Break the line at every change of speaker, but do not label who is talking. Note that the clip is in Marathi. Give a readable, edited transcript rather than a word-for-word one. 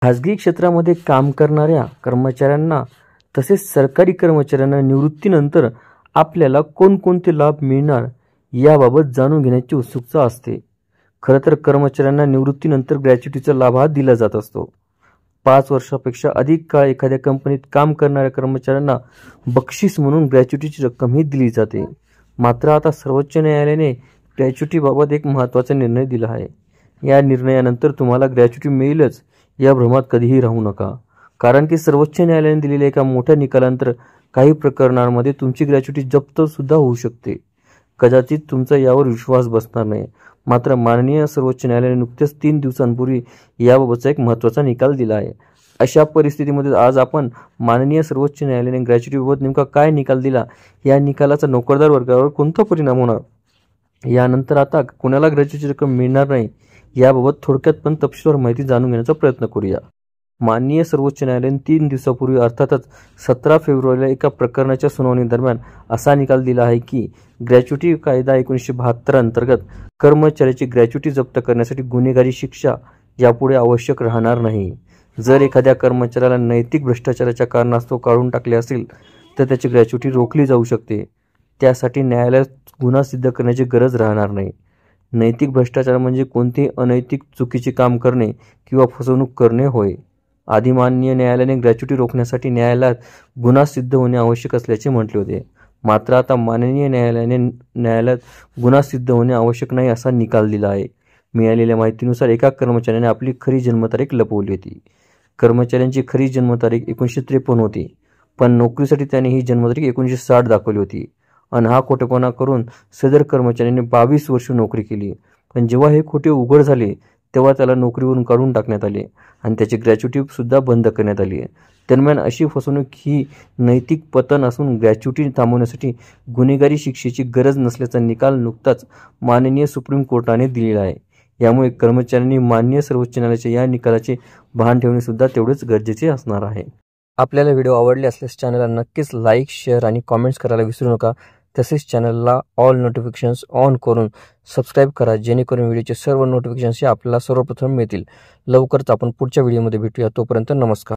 खाजगी क्षेत्रामध्ये काम करणाऱ्या कर्मचाऱ्यांना तसेच सरकारी कर्मचाऱ्यांना निवृत्तीनंतर आपल्याला कोणकोणते लाभ मिळणार याबाबत जाणून घेण्याची उत्सुकता असते। खरं तर कर्मचाऱ्यांना निवृत्तीनंतर ग्रॅच्युटीचा लाभ हा दिला जात असतो। 5 वर्षापेक्षा अधिक काळ एखाद्या कंपनीत काम करणाऱ्या कर्मचाऱ्यांना बक्षीस म्हणून ग्रॅच्युटीची रक्कम ही दिली जाते। मात्र आता सर्वोच्च न्यायालयाने ग्रॅच्युटीबाबत एक महत्त्वाचा निर्णय दिला आहे। या निर्णयानंतर तुम्हाला ग्रॅच्युटी मिळेलच या भ्रमात कधीही राहू नका, कारण की सर्वोच्च न्यायालयाने दिलेल्या एका मोठ्या निकालानंतर काही प्रकरणांमध्ये तुमची ग्रॅच्युटी जप्त सुद्धा होऊ शकते। कदाचित तुमचा यावर विश्वास बसणार नाही, मात्र माननीय सर्वोच्च न्यायालयाने नुकतेच 3 दिवसांपूर्वी याबाबतचा एक महत्त्वाचा निकाल दिला आहे। अशा परिस्थितीमध्ये आज आपण माननीय सर्वोच्च न्यायालयाने ग्रॅच्युटीबाबत नेमका काय निकाल दिला, या निकालाचा नोकरदार वर्गावर कोणता परिणाम होणार, यानंतर आता कोणाला ग्रॅच्युटीची रक्कम मिळणार नाही याबाबत थोडक्यात पण तपशीलवार माहिती जाणून घेण्याचा प्रयत्न करूया। माननीय सर्वोच्च न्यायालयाने 3 दिवसापूर्वी अर्थातच 17 फेब्रुवारीला एका प्रकरणाच्या सुनावणी दरम्यान असा निकाल दिला आहे की ग्रॅच्युटी कायदा 1972 अंतर्गत कर्मचाऱ्याची ग्रॅच्युटी जप्त करण्यासाठी गुन्हेगारी शिक्षा यापुढे आवश्यक राहणार नाही। जर एखाद्या कर्मचाऱ्याला नैतिक भ्रष्टाचाराच्या कारणास्तव काढून टाकले असेल तर त्याची ग्रॅच्युटी रोखली जाऊ शकते। त्यासाठी न्यायालयात गुन्हा सिद्ध करण्याची गरज राहणार नाही। नैतिक भ्रष्टाचार म्हणजे कोणतेही अनैतिक चुकीचे काम करणे किंवा फसवणूक करणे होय। आधी माननीय न्यायालयाने ग्रॅच्युटी रोखण्यासाठी न्यायालयात गुन्हा सिद्ध होणे आवश्यक असल्याचे म्हटले होते, मात्र आता माननीय न्यायालयाने न्यायालयात गुन्हा सिद्ध होणे आवश्यक नाही असा निकाल दिला आहे। मिळालेल्या माहितीनुसार एका कर्मचाऱ्याने आपली खरी जन्मतारीख लपवली होती। कर्मचाऱ्यांची खरी जन्मतारीख 1953 होती, पण नोकरीसाठी त्याने ही जन्मतारीख 1960 दाखवली होती आणि हा खोटेपणा करून सदर कर्मचाऱ्याने 22 वर्ष नोकरी केली। पण जेव्हा हे खोटे उघड झाले तेव्हा त्याला नोकरीवरून काढून टाकण्यात आले आणि त्याची ग्रॅच्युटी सुद्धा बंद करण्यात आली। दरम्यान अशी फसवणूक ही नैतिक पतन असून ग्रॅच्युटी थांबवण्यासाठी गुन्हेगारी शिक्षेची गरज नसल्याचा निकाल नुकताच माननीय सुप्रीम कोर्टाने दिलेला आहे। यामुळे कर्मचाऱ्यांनी माननीय सर्वोच्च न्यायालयाच्या या निकालाचे भान ठेवणे सुद्धा तेवढेच गरजेचे असणार आहे। आपल्याला व्हिडिओ आवडले असल्यास चॅनलला नक्कीच लाईक, शेअर आणि कमेंट्स करायला विसरू नका। तसेच चॅनलला ऑल नोटिफिकेशन्स ऑन करून सबस्क्राईब करा, जेणेकरून व्हिडिओचे सर्व नोटिफिकेशन्स आपल्याला सर्वप्रथम मिळतील। लवकरच आपण पुढच्या व्हिडिओमध्ये भेटूया, तोपर्यंत नमस्कार।